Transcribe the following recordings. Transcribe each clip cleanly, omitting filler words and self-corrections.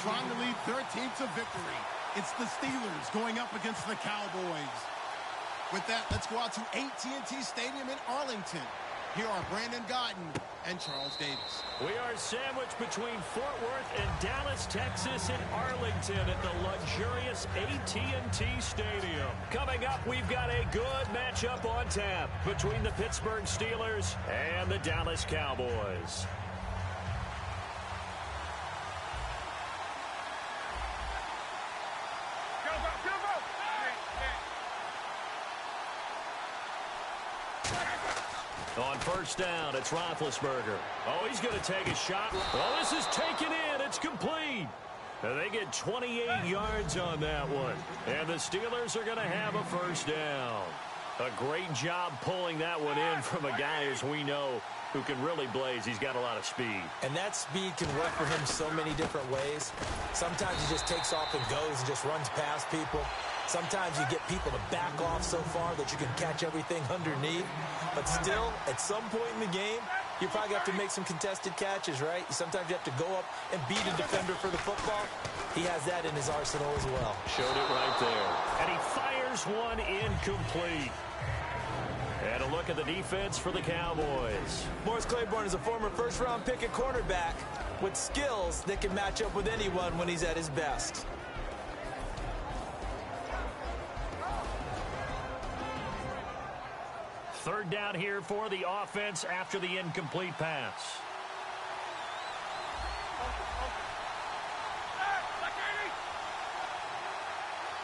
trying to lead their team to victory. It's the Steelers going up against the Cowboys. With that, let's go out to AT&T Stadium in Arlington. Here are Brandon Guyton and Charles Davis. We are sandwiched between Fort Worth and Dallas, Texas in Arlington at the luxurious AT&T Stadium. Coming up, we've got a good matchup on tap between the Pittsburgh Steelers and the Dallas Cowboys. On first down, it's Roethlisberger. Oh, he's going to take a shot. Oh, this is taken in. It's complete. And they get 28 yards on that one. And the Steelers are going to have a first down. A great job pulling that one in from a guy, as we know, who can really blaze. He's got a lot of speed. And that speed can work for him so many different ways. Sometimes he just takes off and goes and just runs past people. Sometimes you get people to back off so far that you can catch everything underneath. But still, at some point in the game, you probably have to make some contested catches, right? Sometimes you have to go up and beat a defender for the football. He has that in his arsenal as well. Showed it right there. And he fires one incomplete. And a look at the defense for the Cowboys. Morris Claiborne is a former first-round pick at cornerback with skills that can match up with anyone when he's at his best. Third down here for the offense after the incomplete pass.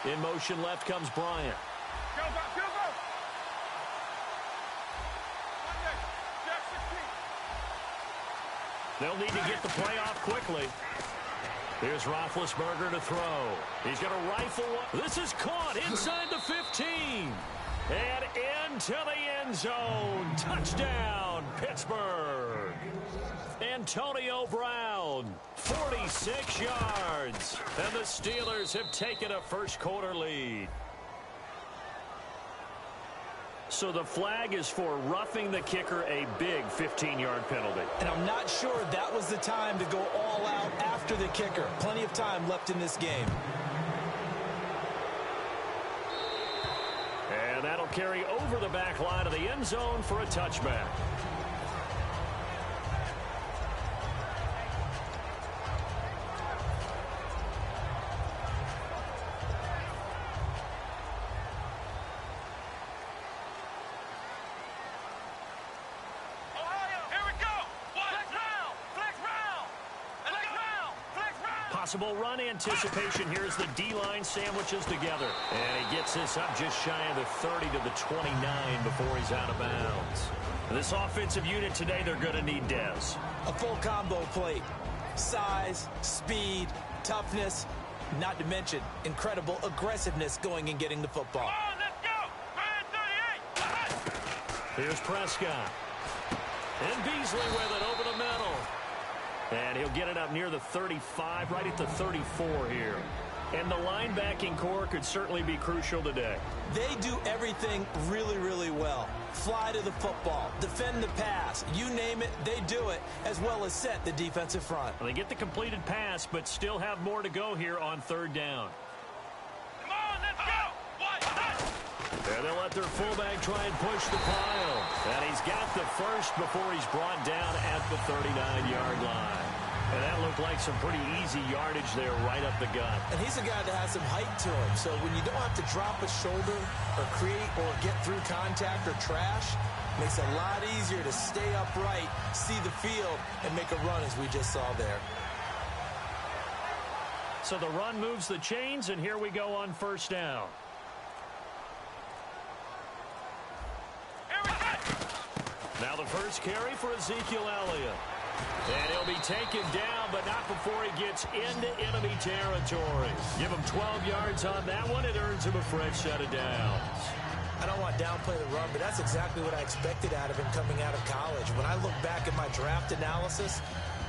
In motion left comes Bryant. They'll need to get the play off quickly. Here's Roethlisberger to throw. He's going to rifle one. This is caught inside the 15. And into the end zone. Touchdown, Pittsburgh. Antonio Brown, 46 yards. And the Steelers have taken a first quarter lead. So the flag is for roughing the kicker, a big 15-yard penalty. And I'm not sure that was the time to go all out after the kicker. Plenty of time left in this game. And that'll carry over the back line of the end zone for a touchback. Possible run anticipation here as the D-line sandwiches together. And he gets this up just shy of the 30 to the 29 before he's out of bounds. This offensive unit today, they're going to need Dez. A full combo plate. Size, speed, toughness, not to mention incredible aggressiveness going and getting the football. Come on, let's go! 38! Here's Prescott. And Beasley with it over the middle. And he'll get it up near the 35, right at the 34 here. And the linebacking core could certainly be crucial today. They do everything really, really well. Fly to the football, defend the pass, you name it, they do it, as well as set the defensive front. Well, they get the completed pass, but still have more to go here on third down. Come on, let's go! And they'll let their fullback try and push the pile. And he's got the first before he's brought down at the 39-yard line. And that looked like some pretty easy yardage there right up the gut. And he's a guy that has some height to him. So when you don't have to drop a shoulder or create or get through contact or trash, it makes it a lot easier to stay upright, see the field, and make a run as we just saw there. So the run moves the chains, and here we go on first down. Now the first carry for Ezekiel Elliott. And he'll be taken down, but not before he gets into enemy territory. Give him 12 yards on that one. It earns him a fresh set of downs. I don't want to downplay the run, but that's exactly what I expected out of him coming out of college. When I look back at my draft analysis,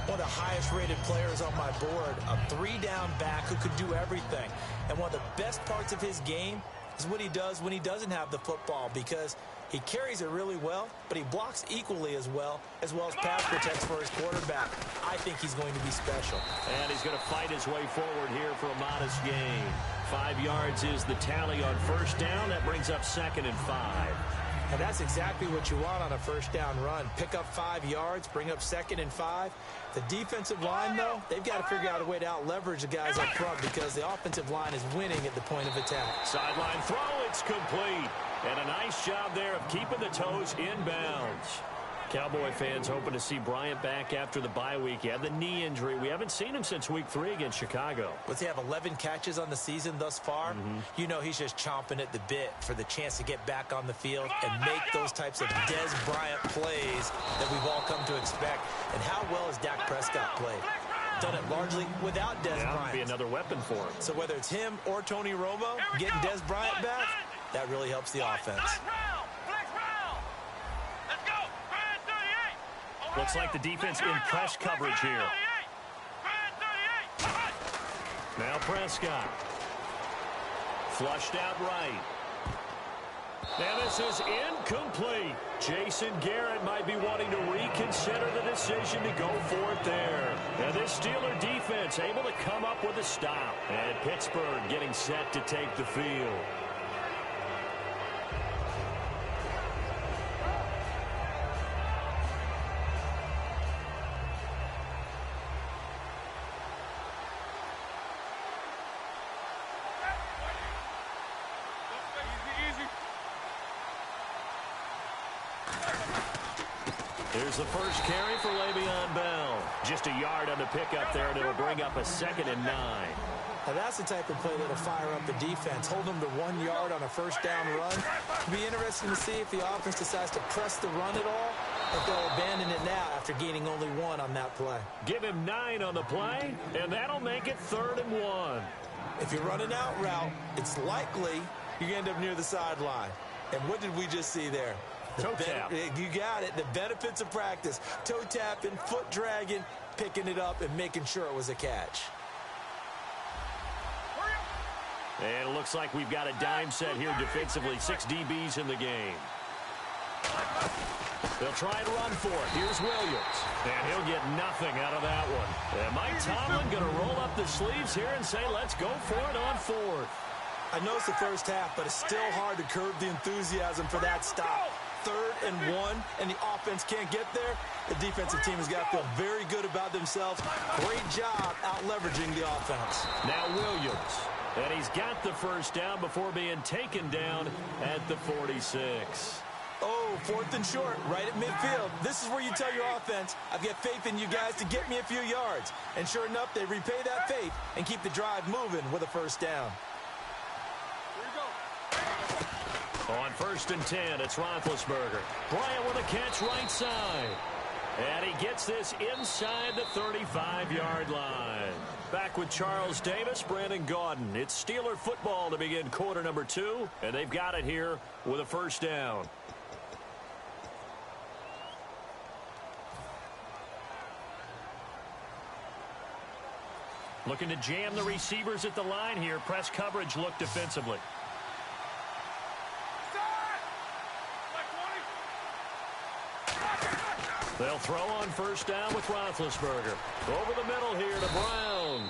one of the highest-rated players on my board, a three-down back who could do everything. And one of the best parts of his game is what he does when he doesn't have the football, because He carries it really well, but he blocks equally as well as pass protects for his quarterback. I think he's going to be special. And he's going to fight his way forward here for a modest gain. 5 yards is the tally on first down. That brings up 2nd and 5. And that's exactly what you want on a first down run. Pick up 5 yards, bring up 2nd and 5. The defensive line, though, they've got to figure out a way to out-leverage the guys up front because the offensive line is winning at the point of attack. Sideline throw, it's complete. And a nice job there of keeping the toes inbounds. Cowboy fans hoping to see Bryant back after the bye week. He had the knee injury. We haven't seen him since week 3 against Chicago. Does he have 11 catches on the season thus far? You know he's just chomping at the bit for the chance to get back on the field and make those types of Dez Bryant plays that we've all come to expect. And how well has Dak Prescott played? Done it largely without Dez Bryant. Be another weapon for him. So whether it's him or Tony Romo getting Dez Bryant back, that really helps the offense. Looks like the defense in press coverage here. Now Prescott. Flushed out right. Now this is incomplete. Jason Garrett might be wanting to reconsider the decision to go for it there. And this Steeler defense able to come up with a stop. And Pittsburgh getting set to take the field. Here's the first carry for Le'Veon Bell. Just a yard on the pickup there, and it'll bring up a 2nd and 9. Now that's the type of play that'll fire up the defense. Hold them to 1 yard on a first down run. It'll be interesting to see if the offense decides to press the run at all, or if they'll abandon it now after gaining only 1 on that play. Give him 9 on the play, and that'll make it 3rd and 1. If you're running out route, it's likely you're going to end up near the sideline. And what did we just see there? Toe tap. You got it. The benefits of practice. Toe tapping, foot dragging, picking it up, and making sure it was a catch. And it looks like we've got a dime set here defensively. 6 DBs in the game. They'll try and run for it. Here's Williams. And he'll get nothing out of that one. And Mike Tomlin going to roll up the sleeves here and say, let's go for it on 4th. I know it's the first half, but it's still hard to curb the enthusiasm for that stop. 3rd and 1, and the offense can't get there. The defensive team has got to feel very good about themselves. Great job out-leveraging the offense. Now Williams. And he's got the first down before being taken down at the 46. Oh, 4th and short, right at midfield. This is where you tell your offense, I've got faith in you guys to get me a few yards. And sure enough, they repay that faith and keep the drive moving with a first down. On 1st and 10, it's Roethlisberger. Bryant with a catch right side. And he gets this inside the 35-yard line. Back with Charles Davis, Brandon Gaudin. It's Steeler football to begin quarter number 2, and they've got it here with a first down. Looking to jam the receivers at the line here. Press coverage look defensively. They'll throw on first down with Roethlisberger. Over the middle here to Brown.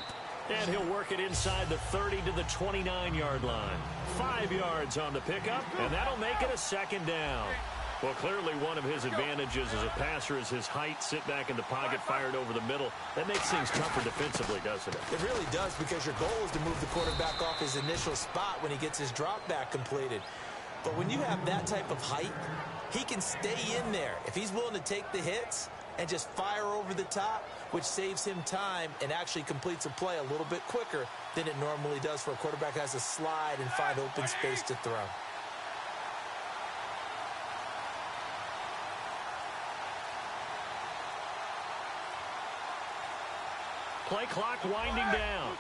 And he'll work it inside the 30 to the 29-yard line. 5 yards on the pickup, and that'll make it a 2nd down. Well, clearly one of his advantages as a passer is his height. Sit back in the pocket, fired over the middle. That makes things tougher defensively, doesn't it? It really does, because your goal is to move the quarterback off his initial spot when he gets his drop back completed. But when you have that type of height, he can stay in there if he's willing to take the hits and just fire over the top, which saves him time and actually completes a play a little bit quicker than it normally does for a quarterback that has to slide and find open space to throw. Play clock winding down.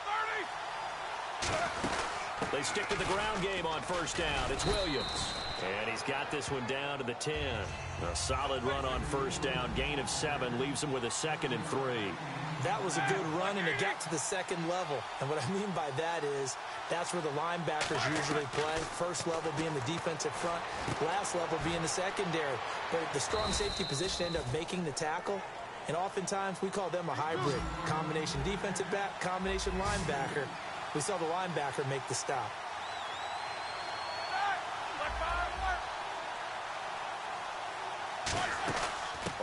They stick to the ground game on first down. It's Williams. And he's got this one down to the 10. A solid run on first down. Gain of 7 leaves him with a 2nd and 3. That was a good run, and it got to the second level. And what I mean by that is that's where the linebackers usually play. First level being the defensive front, last level being the secondary. But the strong safety position ended up making the tackle. And oftentimes we call them a hybrid. Combination defensive back, combination linebacker. We saw the linebacker make the stop.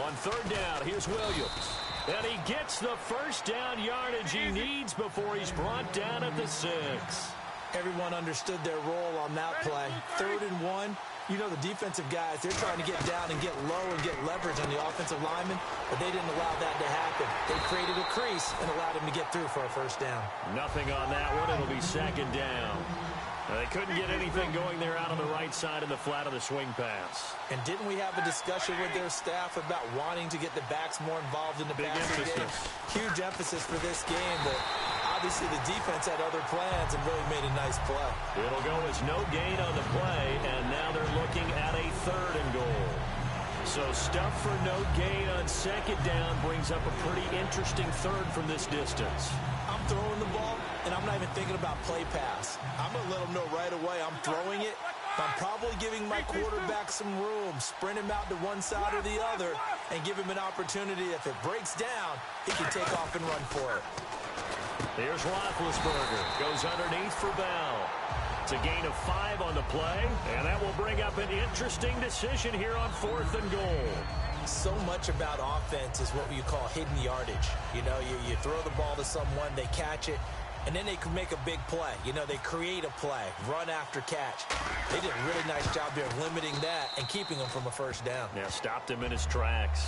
On third down, here's Williams. And he gets the first down yardage he needs before he's brought down at the 6. Everyone understood their role on that play. 3rd and 1. You know the defensive guys, they're trying to get down and get low and get leverage on the offensive lineman, but they didn't allow that to happen. They created a crease and allowed him to get through for a first down. Nothing on that one. It'll be 2nd down. They couldn't get anything going there out on the right side of the flat of the swing pass. And didn't we have a discussion with their staff about wanting to get the backs more involved in the passing game? Huge emphasis for this game, but obviously the defense had other plans and really made a nice play. It'll go as no gain on the play, and now they're looking at a 3rd and goal. So stuff for no gain on 2nd down brings up a pretty interesting 3rd from this distance. I'm throwing the ball, and I'm not even thinking about play pass. I'm going to let them know right away I'm throwing it. I'm probably giving my quarterback some room, sprint him out to one side or the other, and give him an opportunity. If it breaks down, he can take off and run for it. Here's Roethlisberger. Goes underneath for Bell. It's a gain of 5 on the play, and that will bring up an interesting decision here on 4th and goal. So much about offense is what you call hidden yardage. You know, you throw the ball to someone, they catch it, and then they can make a big play. You know, they create a play, run after catch. They did a really nice job there limiting that and keeping him from a first down. Yeah, stopped him in his tracks.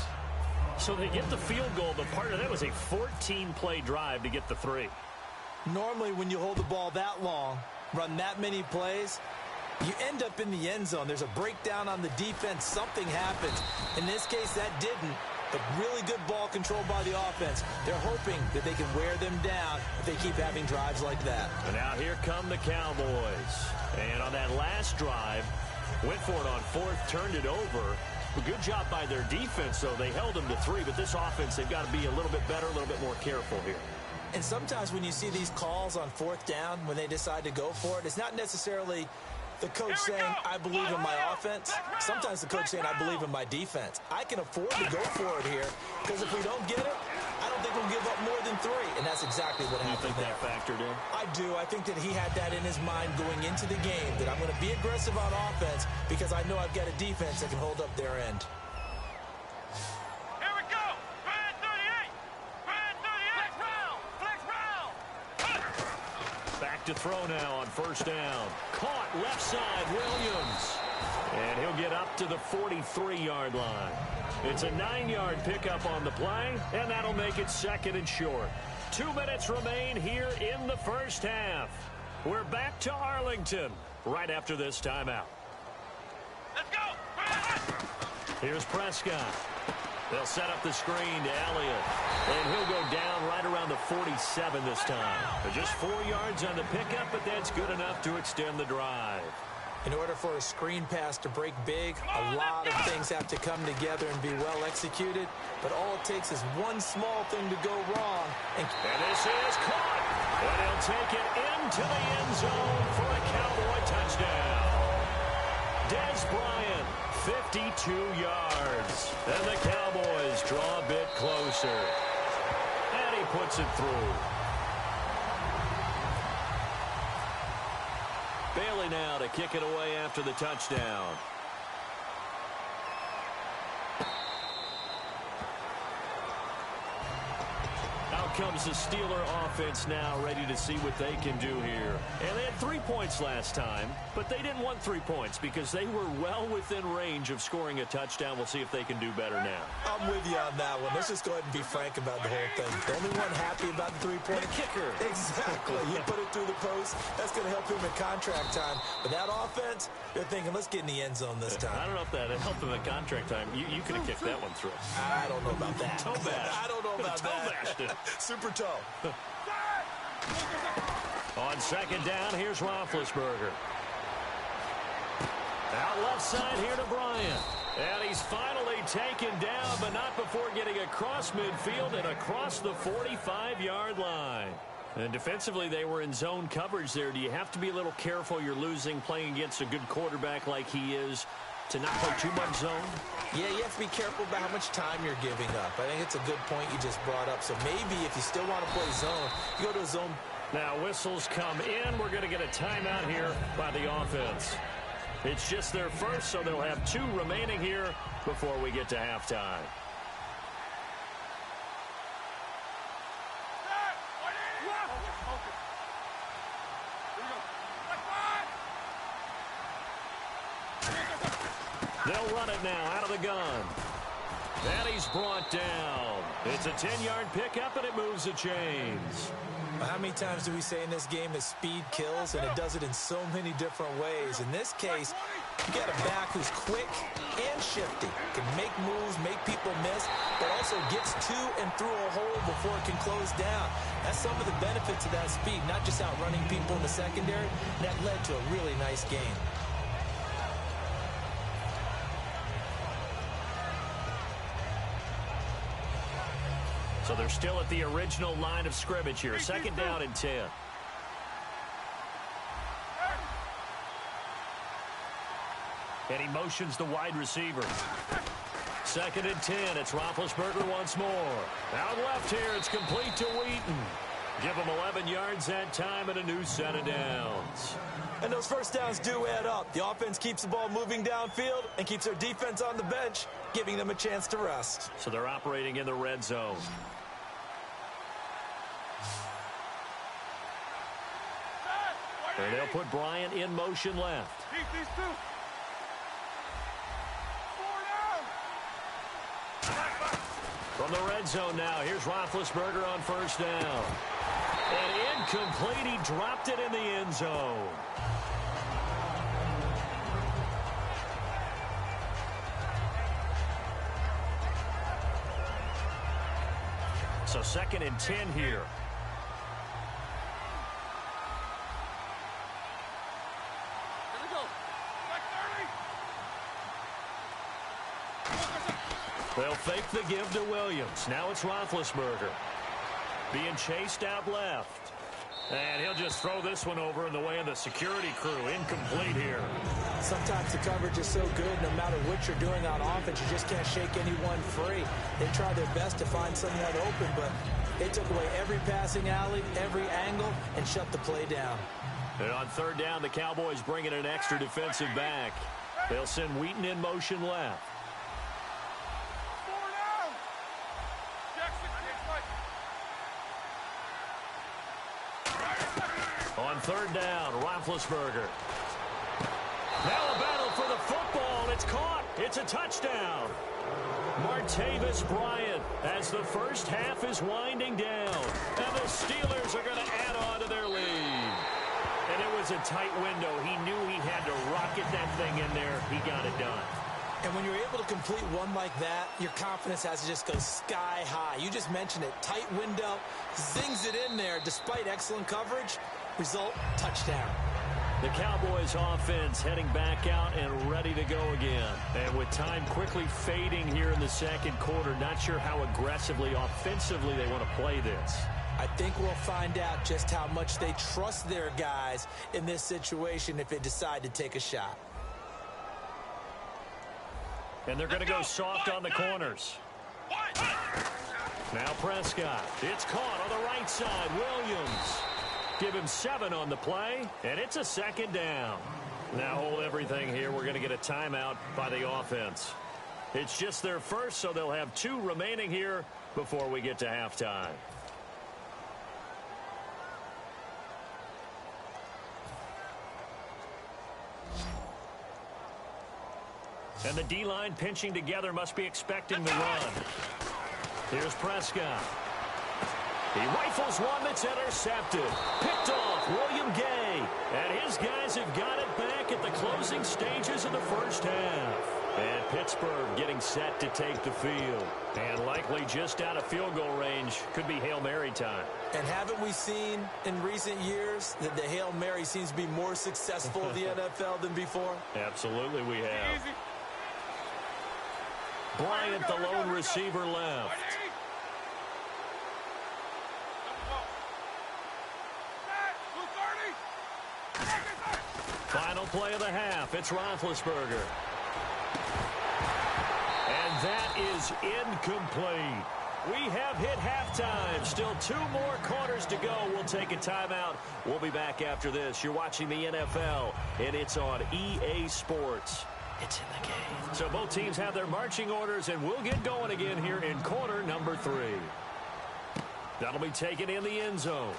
So they get the field goal, but part of that was a 14-play drive to get the 3. Normally, when you hold the ball that long, run that many plays, you end up in the end zone. There's a breakdown on the defense. Something happens. In this case, that didn't. But really good ball control by the offense. They're hoping that they can wear them down if they keep having drives like that. And now here come the Cowboys. And on that last drive, went for it on 4th, turned it over. A good job by their defense, though. They held them to 3, but this offense, they've got to be a little bit better, a little bit more careful here. And sometimes when you see these calls on 4th down, when they decide to go for it, it's not necessarily the coach saying, I believe in my offense. Sometimes the coach saying, I believe in my defense. I can afford to go for it here because if we don't get it, I don't think we'll give up more than 3. And that's exactly what happened there. You think that factored in? I do. I think that he had that in his mind going into the game, that I'm going to be aggressive on offense because I know I've got a defense that can hold up their end. Here we go. Van 38. Van 38. Flex round. Back to throw now on first down. Caught left side, Williams. And he'll get up to the 43-yard line. It's a 9-yard pickup on the play, and that'll make it 2nd and short. 2 minutes remain here in the first half. We're back to Arlington right after this timeout. Let's go. Here's Prescott. They'll set up the screen to Elliott. And he'll go down right around the 47 this time. Just 4 yards on the pickup, but that's good enough to extend the drive. In order for a screen pass to break big, a lot of things have to come together and be well executed. But all it takes is one small thing to go wrong. And this is caught. And he'll take it into the end zone for a Cowboy touchdown. Dez Bryant, 52 yards. And the Cowboys draw a bit closer. And he puts it through. Bailey now to kick it away after the touchdown. Out comes the Steeler offense now, ready to see what they can do here. And they had 3 points last time, but they didn't want 3 points because they were well within range of scoring a touchdown. We'll see if they can do better now. I'm with you on that one. Let's just go ahead and be frank about the whole thing. The only one happy about the 3-point kicker. Exactly. You put it through the post. That's going to help him in contract time. But that offense, they're thinking, let's get in the end zone this time. I don't know if that helped him in contract time. You could have kicked that one through. I don't know about that. Toe bash. I don't know about that. Bashed it. Super toe. On second down, here's Roethlisberger. Out left side here to Bryant. And he's finally taken down, but not before getting across midfield and across the 45-yard line. And defensively, they were in zone coverage there. Do you have to be a little careful? You're losing playing against a good quarterback like he is to not play too much zone? Yeah, you have to be careful about how much time you're giving up. I think it's a good point you just brought up. So maybe if you still want to play zone, you go to a zone. Now whistles come in. We're going to get a timeout here by the offense. It's just their first, so they'll have 2 remaining here before we get to halftime. They'll run it now out of the gun. And he's brought down. It's a 10-yard pickup, and it moves the chains. How many times do we say in this game that speed kills, and it does it in so many different ways? In this case, you got a back who's quick and shifty, can make moves, make people miss, but also gets to and through a hole before it can close down. That's some of the benefits of that speed, not just outrunning people in the secondary. That led to a really nice game. So they're still at the original line of scrimmage here. 2nd down and 10. And he motions the wide receiver. 2nd and 10. It's Roethlisberger once more. Out left here, it's complete to Wheaton. Give him 11 yards that time and a new set of downs. And those first downs do add up. The offense keeps the ball moving downfield and keeps their defense on the bench, giving them a chance to rest. So they're operating in the red zone. And they'll put Bryant in motion left. Keep these 2. 4 down. From the red zone now, here's Roethlisberger on 1st down. And incomplete, he dropped it in the end zone. So 2nd and 10 here. They'll fake the give to Williams. Now it's Roethlisberger. Being chased out left. And he'll just throw this one over in the way of the security crew. Incomplete here. Sometimes the coverage is so good, no matter what you're doing on offense, you just can't shake anyone free. They try their best to find someone open, but they took away every passing alley, every angle, and shut the play down. And on 3rd down, the Cowboys bring in an extra defensive back. They'll send Wheaton in motion left. On 3rd down, Roethlisberger. Now a battle for the football, and it's caught. It's a touchdown. Martavis Bryant as the first half is winding down. And the Steelers are going to add on to their lead. And it was a tight window. He knew he had to rocket that thing in there. He got it done. And when you're able to complete one like that, your confidence has to just go sky high. You just mentioned it. Tight window, zings it in there despite excellent coverage. Result, touchdown. The Cowboys offense heading back out and ready to go again. And with time quickly fading here in the 2nd quarter, not sure how aggressively, offensively they want to play this. I think we'll find out just how much they trust their guys in this situation if they decide to take a shot. And they're going to go soft on the corners. Now Prescott. It's caught on the right side. Williams. Give him 7 on the play, and it's a 2nd down. Now hold everything here. We're going to get a timeout by the offense. It's just their first, so they'll have 2 remaining here before we get to halftime. And the D-line pinching together must be expecting the run. Here's Prescott. He rifles one that's intercepted. Picked off William Gay. And his guys have got it back at the closing stages of the first half. And Pittsburgh getting set to take the field. And likely just out of field goal range. Could be Hail Mary time. And haven't we seen in recent years that the Hail Mary seems to be more successful in the NFL than before? Absolutely we have. Bryant, the lone receiver, left. Final play of the half. It's Roethlisberger. And that is incomplete. We have hit halftime. Still 2 more quarters to go. We'll take a timeout. We'll be back after this. You're watching the NFL, and it's on EA Sports. It's in the game. So both teams have their marching orders, and we'll get going again here in quarter number 3. That'll be taken in the end zone.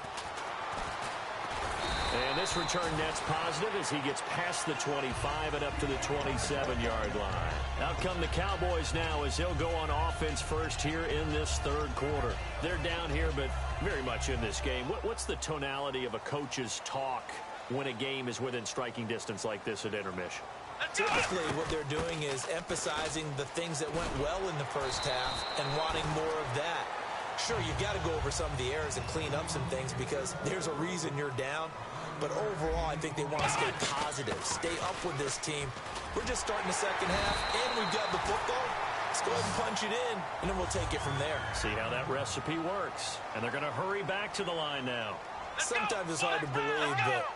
And this return net's positive as he gets past the 25 and up to the 27-yard line. Out come the Cowboys now as they'll go on offense first here in this third quarter. They're down here, but very much in this game. What's the tonality of a coach's talk when a game is within striking distance like this at intermission? Typically, what they're doing is emphasizing the things that went well in the first half and wanting more of that. Sure, you've got to go over some of the errors and clean up some things because there's a reason you're down. But overall, I think they want to stay positive, stay up with this team. We're just starting the second half, and we've got the football. Let's go ahead and punch it in, and then we'll take it from there. See how that recipe works. And they're going to hurry back to the line now. Sometimes it's hard to believe, but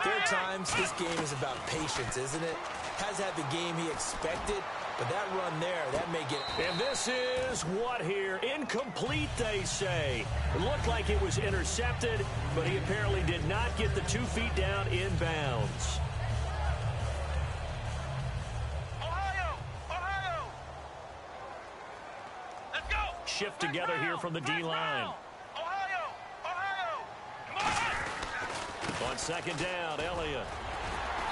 there are times this game is about patience, isn't it? Has had the game he expected, but that run there, that may get... And this is what here? Incomplete, they say. It looked like it was intercepted, but he apparently did not get the 2 feet down in bounds. Ohio! Let's go! Shift together here from the D-line. Ohio! Come on! On second down, Elliott.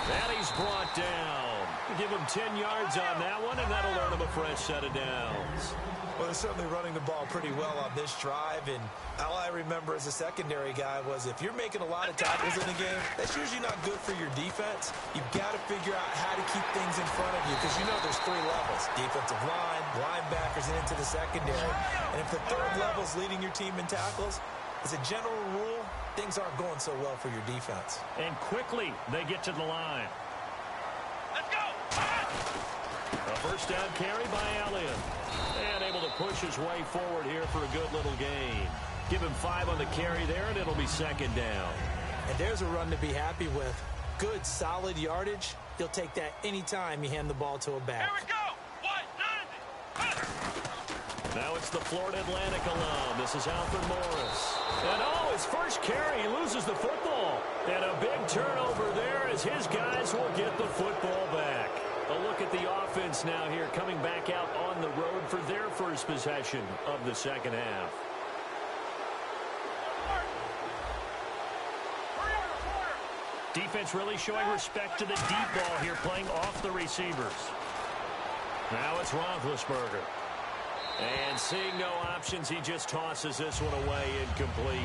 And he's brought down. Give him 10 yards on that one, and that'll earn him a fresh set of downs. Well, they're certainly running the ball pretty well on this drive, and all I remember as a secondary guy was if you're making a lot of tackles in the game, that's usually not good for your defense. You've got to figure out how to keep things in front of you because you know there's 3 levels, defensive line, linebackers, and into the secondary. And if the 3rd level's leading your team in tackles, as a general rule, things aren't going so well for your defense. And quickly, they get to the line. Let's go! A first down carry by Elliott. And able to push his way forward here for a good little gain. Give him 5 on the carry there, and it'll be second down. And there's a run to be happy with. Good, solid yardage. You'll take that anytime you hand the ball to a back. Here we go! 190! Now it's the Florida Atlantic alum. This is Alfred Morris. And his first carry, he loses the football. And a big turnover there as his guys will get the football back. A look at the offense now here coming back out on the road for their first possession of the second half. Defense really showing respect to the deep ball here, playing off the receivers. Now it's Roethlisberger. And seeing no options, he just tosses this one away, incomplete.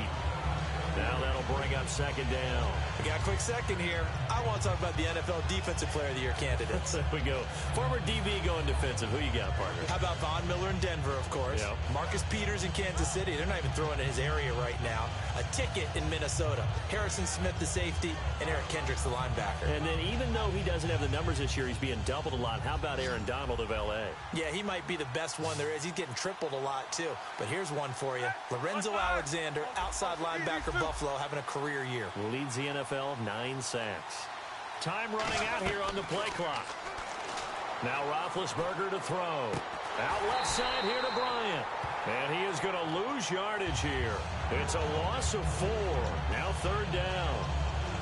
Now that'll bring up second down. We got a quick second here. I want to talk about the NFL Defensive Player of the Year candidates. There we go. Former DB going defensive. Who you got, partner? How about Von Miller in Denver, of course. Yep. Marcus Peters in Kansas City. They're not even throwing in his area right now. A ticket in Minnesota. Harrison Smith, the safety, and Eric Kendricks, the linebacker. And then even though he doesn't have the numbers this year, he's being doubled a lot. How about Aaron Donald of L.A.? Yeah, he might be the best one there is. He's getting tripled a lot, too. But here's one for you. Lorenzo Alexander, outside linebacker, Buffalo, having a career year. Leads the NFL 9 sacks. Time running out here on the play clock. Now Roethlisberger to throw. Out left side here to Bryant. And he is going to lose yardage here. It's a loss of 4. Now third down.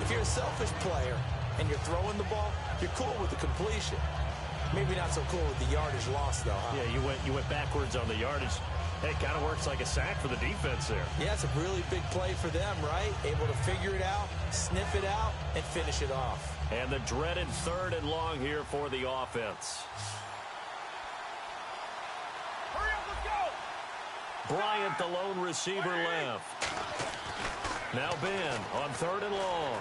If you're a selfish player and you're throwing the ball, you're cool with the completion. Maybe not so cool with the yardage loss, though, huh? Yeah, you went backwards on the yardage. It kind of works like a sack for the defense there. Yeah, it's a really big play for them, right? Able to figure it out, sniff it out, and finish it off. And the dreaded third and long here for the offense. Hurry up, let's go! Bryant, the lone receiver, left. Now Ben on third and long.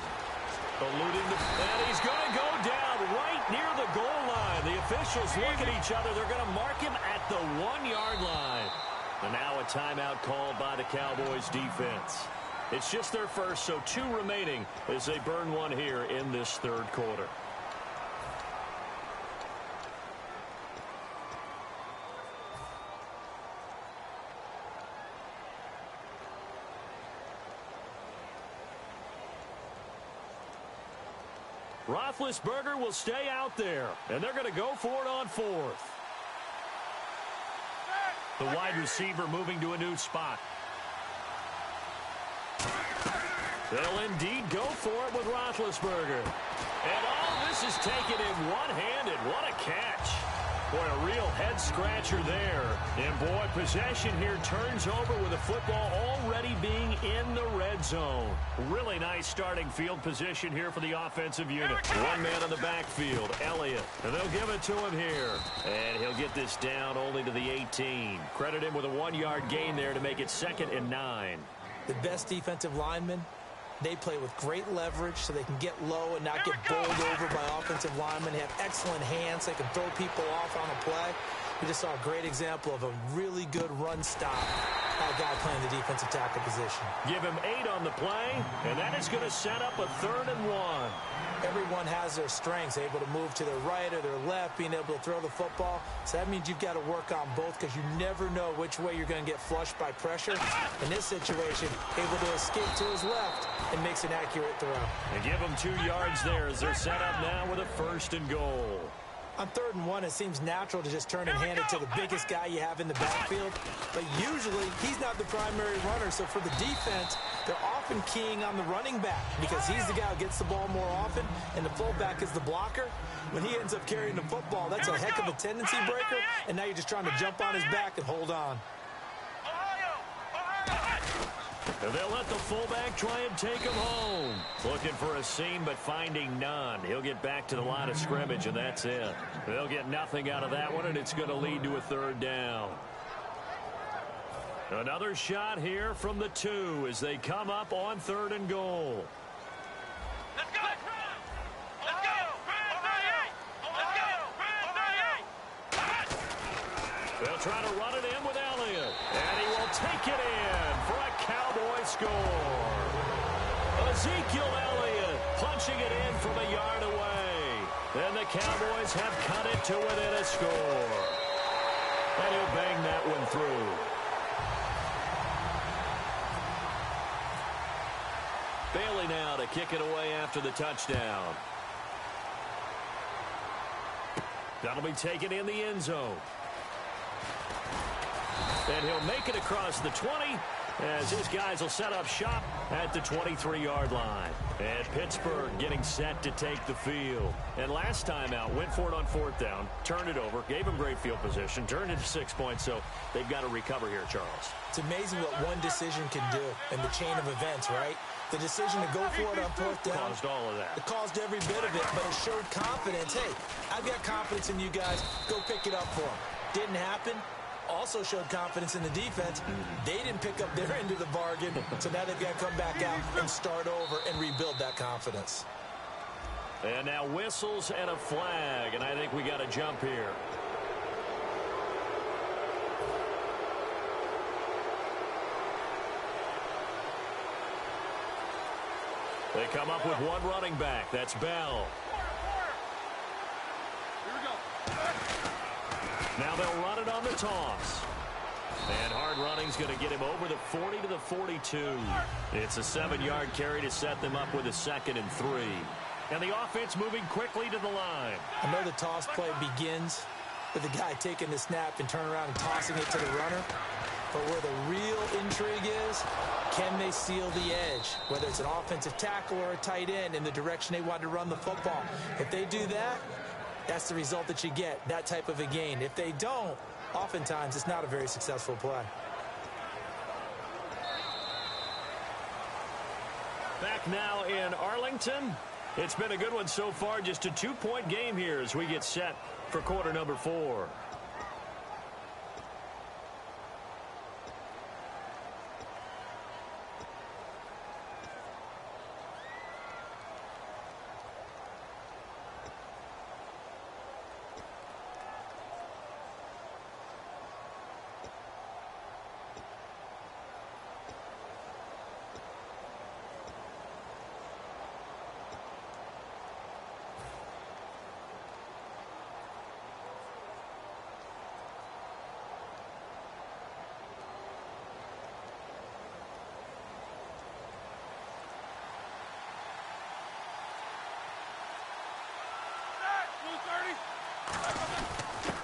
Alluding to, and he's going to go down right near the goal line. The officials look at each other. They're going to mark him at the 1-yard line. And now a timeout called by the Cowboys defense. It's just their first, so 2 remaining as they burn one here in this third quarter. Roethlisberger will stay out there, and they're going to go for it on 4th. The wide receiver moving to a new spot. They'll indeed go for it with Roethlisberger. And all this is taken in one-handed. What a catch. Boy, a real head-scratcher there. And, boy, possession here turns over with the football already being in the red zone. Really nice starting field position here for the offensive unit. One man in the backfield, Elliott. And they'll give it to him here. And he'll get this down only to the 18. Credit him with a 1-yard gain there to make it 2nd and 9. The best defensive linemen, they play with great leverage so they can get low and not get bowled over by offensive linemen. They have excellent hands. They can throw people off on a play. We just saw a great example of a really good run stop by a guy playing the defensive tackle position. Give him 8 on the play, and that is going to set up a 3rd and 1. Everyone has their strengths, able to move to their right or their left, being able to throw the football. So that means you've got to work on both because you never know which way you're going to get flushed by pressure. In this situation, able to escape to his left and makes an accurate throw. And give them 2 yards there as they're set up now with a 1st and goal. On 3rd and 1, it seems natural to just turn and hand it to the biggest guy you have in the backfield. But usually, he's not the primary runner. So for the defense, they're often keying on the running back because he's the guy who gets the ball more often, and the fullback is the blocker. When he ends up carrying the football, that's a heck of a tendency breaker, and now you're just trying to jump on his back and hold on. And they'll let the fullback try and take him home. Looking for a seam, but finding none. He'll get back to the line of scrimmage, and that's it. They'll get nothing out of that one, and it's going to lead to a 3rd down. Another shot here from the 2 as they come up on 3rd and goal. Let's go! Let's go! Let's go! They'll try to run it in with Elliott, and he will take it in for a Cowboy score. Ezekiel Elliott punching it in from a yard away. And the Cowboys have cut it to within a score. And he'll bang that one through. Bailey now to kick it away after the touchdown. That'll be taken in the end zone. And he'll make it across the 20 as his guys will set up shop at the 23-yard line. And Pittsburgh getting set to take the field. And last time out, went for it on 4th down, turned it over, gave them great field position, turned it to 6 points, so they've got to recover here, Charles. It's amazing what one decision can do in the chain of events, right? The decision to go for it on 4th down. Caused all of that. It caused every bit of it, but it showed confidence. Hey, I've got confidence in you guys. Go pick it up for them. Didn't happen. Also showed confidence in the defense. They didn't pick up their end of the bargain, so now they've got to come back out and start over and rebuild that confidence. And now whistles and a flag, and I think we got a jump here. They come up with one running back. That's Bell. Now they'll run it on the toss. And hard running's going to get him over the 40 to the 42. It's a 7-yard carry to set them up with a 2nd and 3. And the offense moving quickly to the line. I know the toss play begins with the guy taking the snap and turning around and tossing it to the runner. But where the real intrigue is, can they seal the edge? Whether it's an offensive tackle or a tight end in the direction they want to run the football. If they do that, that's the result that you get, that type of a gain. If they don't, oftentimes it's not a very successful play. Back now in Arlington. It's been a good one so far. Just a 2-point game here as we get set for quarter number 4.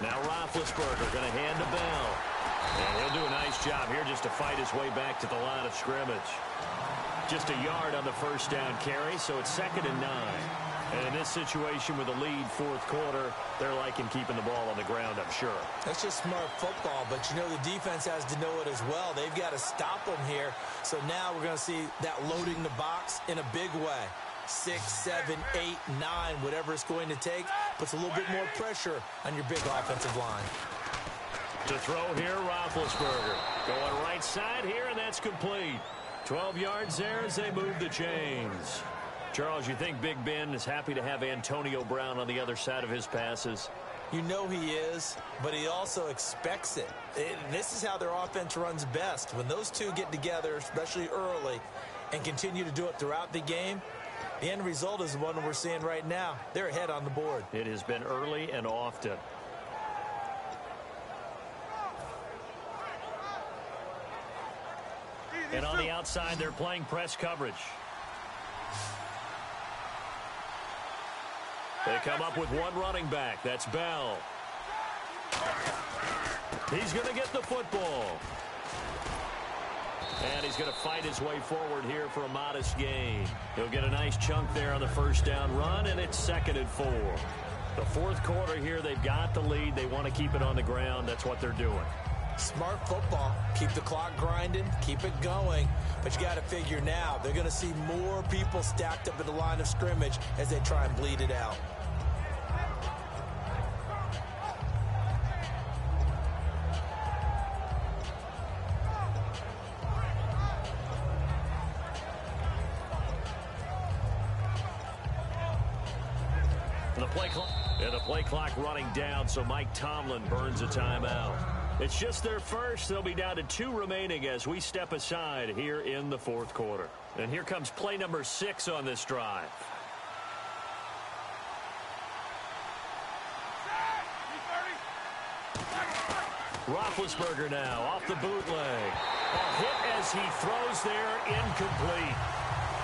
Now Roethlisberger going to hand to Bell. And he'll do a nice job here just to fight his way back to the line of scrimmage. Just a yard on the first down carry, so it's 2nd and 9. And in this situation with a lead fourth quarter, they're liking keeping the ball on the ground, I'm sure. That's just smart football, but you know the defense has to know it as well. They've got to stop them here. So now we're going to see that loading the box in a big way. 6, 7, 8, 9, whatever it's going to take, puts a little bit more pressure on your big offensive line. To throw here, Roethlisberger. Going right side here, and that's complete. 12 yards there as they move the chains. Charles, you think Big Ben is happy to have Antonio Brown on the other side of his passes? You know he is, but he also expects it. This is how their offense runs best. When those two get together, especially early, and continue to do it throughout the game, the end result is the one we're seeing right now. They're ahead on the board. It has been early and often. And on the outside, they're playing press coverage. They come up with one running back. That's Bell. He's going to get the football. And he's going to fight his way forward here for a modest gain. He'll get a nice chunk there on the first down run, and it's 2nd and 4. The fourth quarter here, they've got the lead. They want to keep it on the ground. That's what they're doing. Smart football. Keep the clock grinding. Keep it going. But you got to figure now, they're going to see more people stacked up at the line of scrimmage as they try and bleed it out. And the play clock running down, so Mike Tomlin burns a timeout. It's just their first. They'll be down to 2 remaining as we step aside here in the fourth quarter. And here comes play number 6 on this drive. Roethlisberger now off the bootleg. A hit as he throws there, incomplete.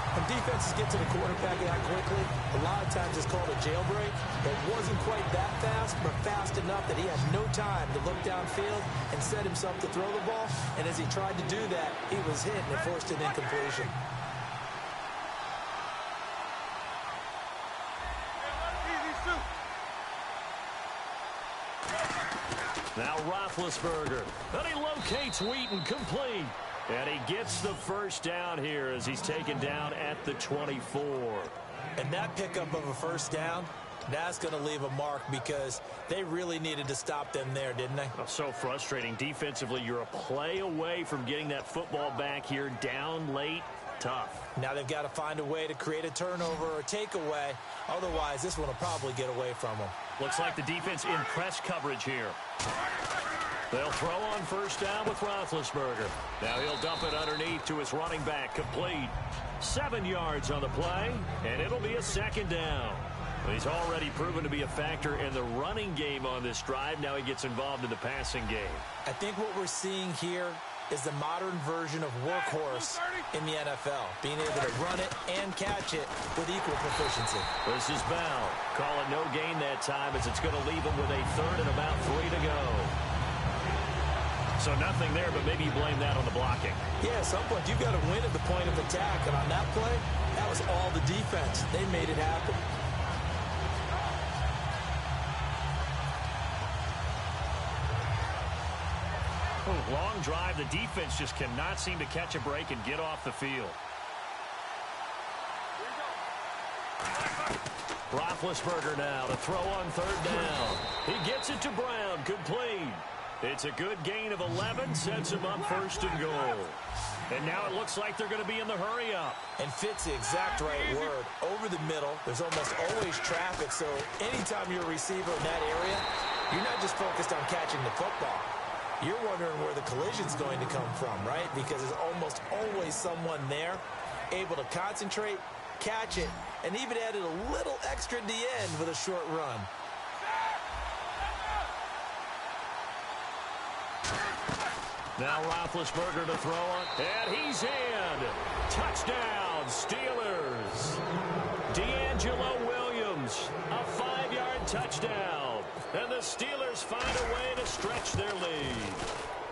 When defenses get to the quarterback that quickly, a lot of times it's called a jailbreak. It wasn't quite that fast, but fast enough that he had no time to look downfield and set himself to throw the ball. And as he tried to do that, he was hit and it forced an incompletion. Now Roethlisberger. Then he locates Wheaton, complete. And he gets the first down here as he's taken down at the 24. And that pickup of a first down, that's going to leave a mark because they really needed to stop them there, didn't they? Oh, so frustrating. Defensively, you're a play away from getting that football back here, down late. Tough. Now they've got to find a way to create a turnover or takeaway. Otherwise, this one will probably get away from them. Looks like the defense in press coverage here. They'll throw on first down with Roethlisberger. Now he'll dump it underneath to his running back, complete. 7 yards on the play, and it'll be a 2nd down. He's already proven to be a factor in the running game on this drive. Now he gets involved in the passing game. I think what we're seeing here is the modern version of workhorse in the NFL, being able to run it and catch it with equal proficiency. This is Bell. Call it no gain that time as it's going to leave him with a 3rd and about 3 to go. So nothing there, but maybe you blame that on the blocking. Yeah, at some point you've got to win at the point of attack, and on that play, that was all the defense. They made it happen. Long drive. The defense just cannot seem to catch a break and get off the field. Roethlisberger now to throw on 3rd down. He gets it to Brown, complete. It's a good gain of 11, sets him up 1st and goal. And now it looks like they're going to be in the hurry-up. And fits the exact right word. Over the middle, there's almost always traffic, so anytime you're a receiver in that area, you're not just focused on catching the football. You're wondering where the collision's going to come from, right? Because there's almost always someone there able to concentrate, catch it, and even added a little extra at the end with a short run. Now Roethlisberger to throw on, and he's in. Touchdown, Steelers. D'Angelo Williams, a 5-yard touchdown. And the Steelers find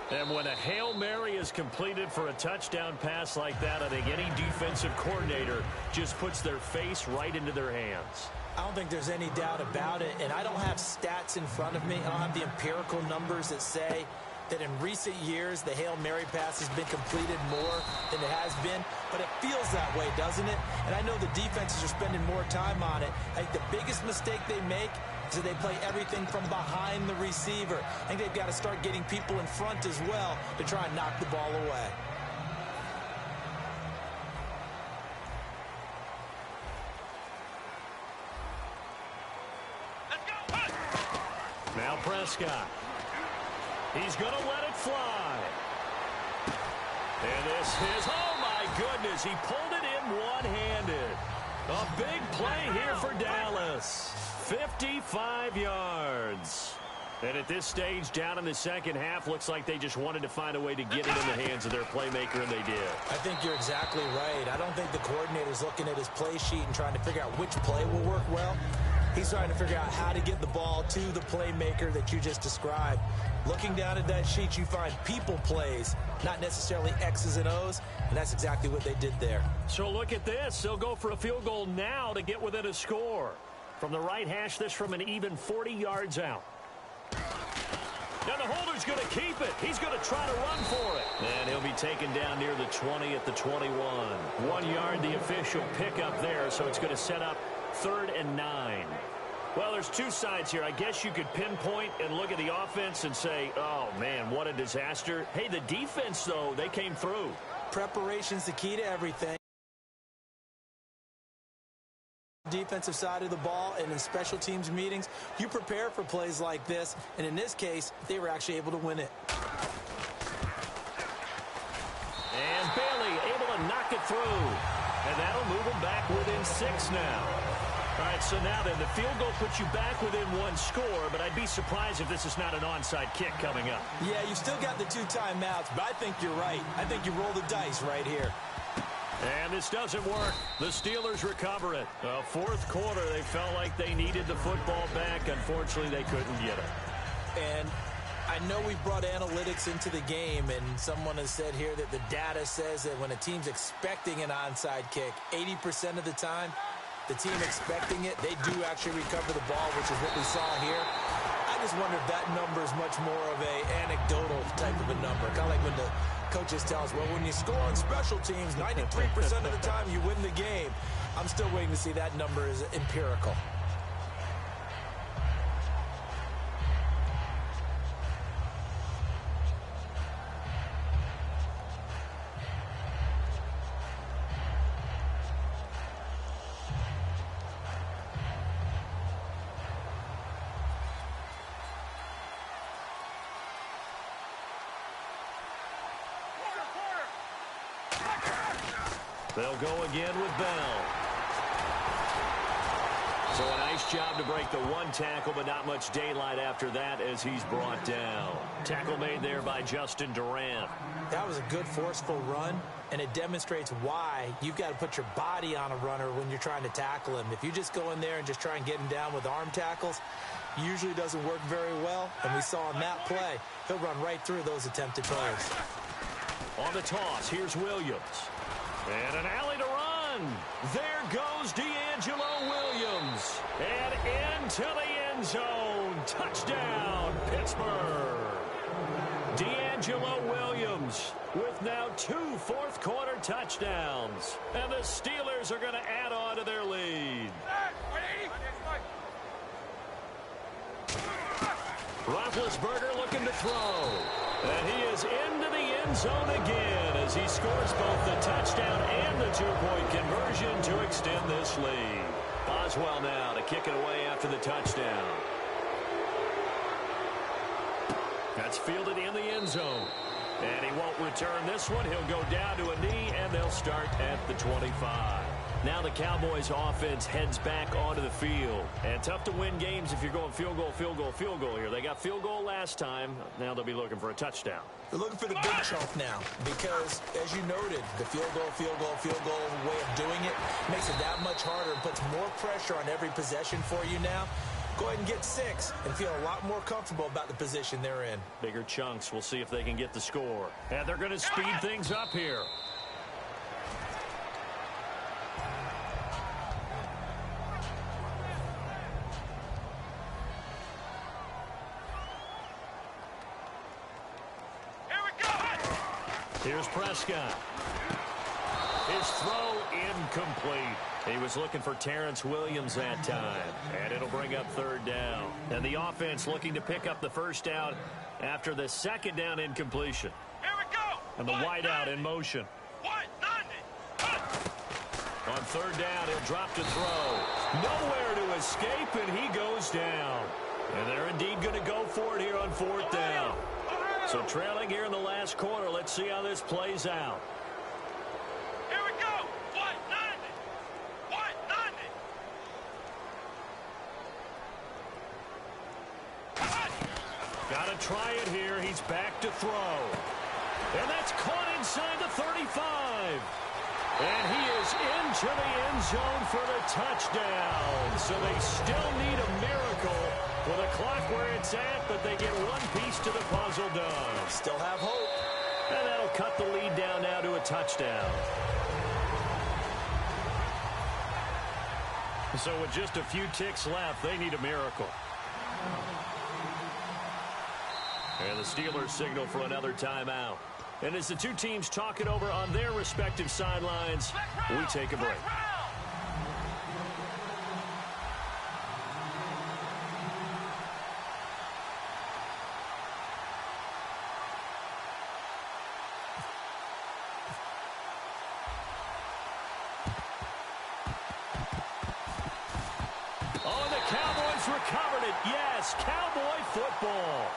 And when a Hail Mary is completed for a touchdown pass like that, I think any defensive coordinator just puts their face right into their hands. I don't think there's any doubt about it, and I don't have stats in front of me. I don't have the empirical numbers that say that in recent years the Hail Mary pass has been completed more than it has been, but it feels that way, doesn't it? And I know the defenses are spending more time on it. I think the biggest mistake they make is that they play everything from behind the receiver. I think they've got to start getting people in front as well to try and knock the ball away. Let's go. Now Prescott. He's going to let it fly. And this is, oh my goodness, he pulled it in one-handed. A big play here for Dallas. 55 yards. And at this stage, down in the second half, looks like they just wanted to find a way to get it in the hands of their playmaker, and they did. I think you're exactly right. I don't think the coordinator's looking at his play sheet and trying to figure out which play will work well. He's trying to figure out how to get the ball to the playmaker that you just described. Looking down at that sheet, you find people plays, not necessarily X's and O's, and that's exactly what they did there. So look at this. They'll go for a field goal now to get within a score. From the right hash, this from an even 40 yards out. Now the holder's going to keep it. He's going to try to run for it. And he'll be taken down near the 20 at the 21. 1 yard, the official pickup there, so it's going to set up 3rd and 9. Well, there's two sides here. I guess you could pinpoint and look at the offense and say, oh, man, what a disaster. Hey, the defense, though, they came through. Preparation's the key to everything. Defensive side of the ball, and in special teams meetings, you prepare for plays like this, and in this case, they were actually able to win it. And Bailey able to knock it through. And that'll move them back within 6 now. All right, so now then, the field goal puts you back within 1 score, but I'd be surprised if this is not an onside kick coming up. Yeah, you still got the 2 timeouts, but I think you're right. I think you roll the dice right here. And this doesn't work. The Steelers recover it. Fourth quarter, they felt like they needed the football back. Unfortunately, they couldn't get it. And I know we brought analytics into the game, and someone has said here that the data says that when a team's expecting an onside kick, 80% of the time, the team expecting it, they do actually recover the ball, which is what we saw here. I just wonder if that number is much more of a anecdotal type of a number. Kind of like when the coaches tell us, well, when you score on special teams, 93% of the time you win the game. I'm still waiting to see that number is empirical. They'll go again with Bell. So a nice job to break the 1 tackle, but not much daylight after that as he's brought down. Tackle made there by Justin Durant. That was a good, forceful run, and it demonstrates why you've got to put your body on a runner when you're trying to tackle him. If you just go in there and just try and get him down with arm tackles, usually doesn't work very well, and we saw in that play, he'll run right through those attempted plays. On the toss, here's Williams. And an alley to run. There goes D'Angelo Williams. And into the end zone. Touchdown, Pittsburgh. D'Angelo Williams with now 2 fourth-quarter touchdowns. And the Steelers are going to add on to their lead. Roethlisberger looking to throw. And he is into the end zone again as he scores both the touchdown and the 2-point conversion to extend this lead. Boswell now to kick it away after the touchdown. That's fielded in the end zone. And he won't return this one. He'll go down to a knee, and they'll start at the 25. Now the Cowboys offense heads back onto the field. And tough to win games if you're going field goal, field goal, field goal here. They got field goal last time. Now they'll be looking for a touchdown. They're looking for the big chunk now because, as you noted, the field goal way of doing it makes it that much harder and puts more pressure on every possession for you now. go ahead and get 6 and feel a lot more comfortable about the position they're in. Bigger chunks. We'll see if they can get the score. And they're going to speed things up here. Here's Prescott. His throw incomplete. He was looking for Terrence Williams that time. And it'll bring up 3rd down. And the offense looking to pick up the first down after the 2nd down incompletion. Here we go. And the wideout in motion. On 3rd down, he'll drop to throw. Nowhere to escape, and he goes down. And they're indeed going to go for it here on 4th down. So trailing here in the last quarter, let's see how this plays out. Here we go. Got to try it here. He's back to throw. And that's caught inside the 35. And he is into the end zone for the touchdown. So they still need a miracle with a clock where it's at, but they get one piece to the puzzle done. Still have hope. And that'll cut the lead down now to a touchdown. So with just a few ticks left, they need a miracle. And the Steelers signal for another timeout. And as the two teams talk it over on their respective sidelines, we take a break. Oh, and the Cowboys recovered it. Yes, Cowboy football.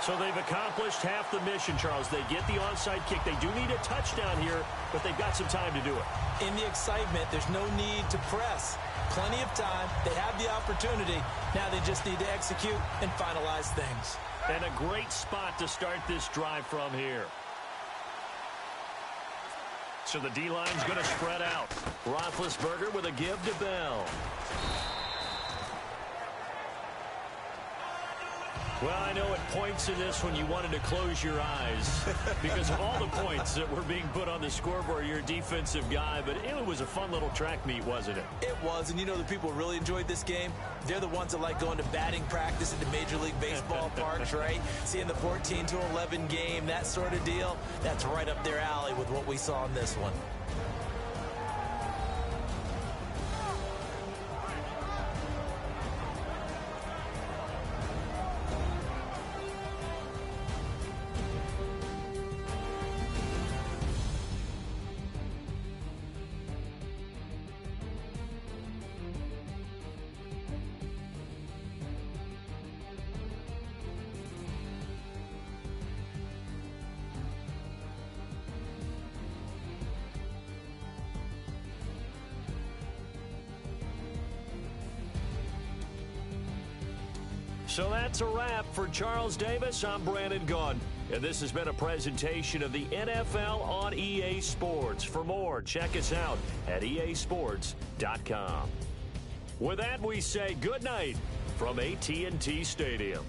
So they've accomplished half the mission, Charles. They get the onside kick. They do need a touchdown here, but they've got some time to do it. In the excitement, there's no need to press. Plenty of time. They have the opportunity. Now they just need to execute and finalize things. And a great spot to start this drive from here. So the D-line's going to spread out. Roethlisberger with a give to Bell. Well, I know at points in this one you wanted to close your eyes because of all the points that were being put on the scoreboard. You're a defensive guy, but it was a fun little track meet, wasn't it? It was, and you know the people who really enjoyed this game? They're the ones that like going to batting practice at the Major League Baseball parks, right? Seeing the 14-11 game, that sort of deal, that's right up their alley with what we saw in this one. So that's a wrap for Charles Davis. I'm Brandon Gaudin, and this has been a presentation of the NFL on EA Sports. For more, check us out at easports.com. With that, we say good night from AT&T Stadium.